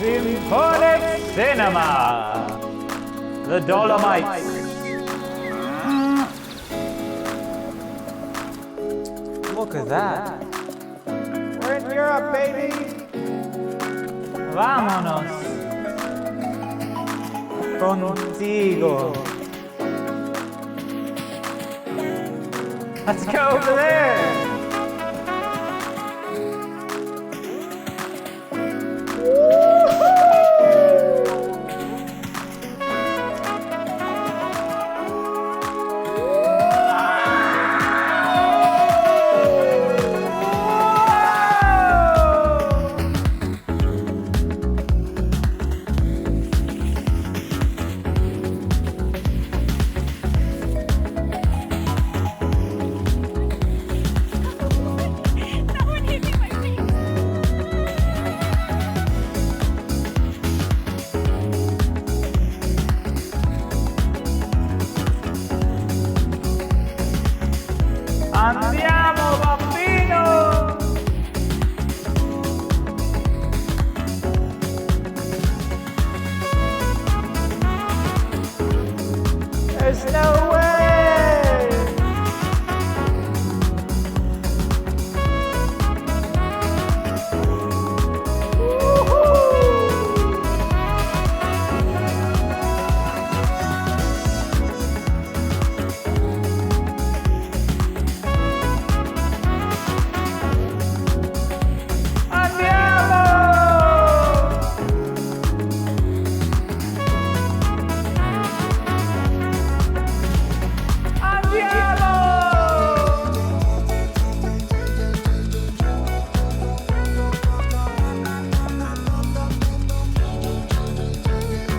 Symphonic Cinema, the Dolomites. Look at that. We're in Europe, baby. Vámonos. Contigo. Let's go over there. Andiamo, bambino! There's no way!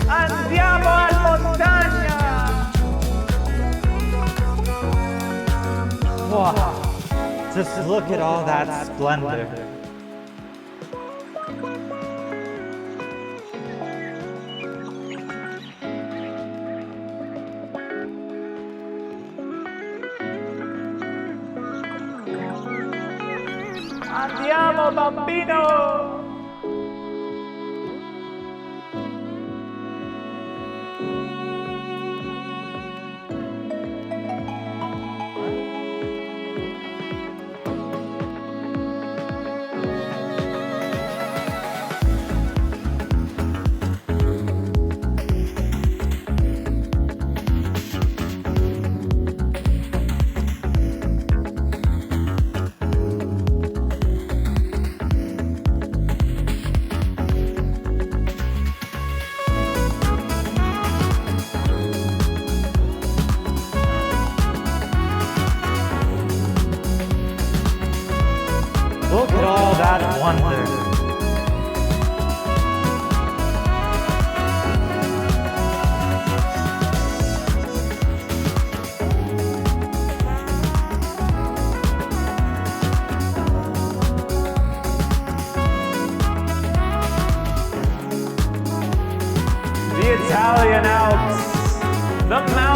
Andiamo al montagna! Wow, just look at all that splendor. Andiamo, bambino! Look at all that wonder. The Italian Alps, the mountains.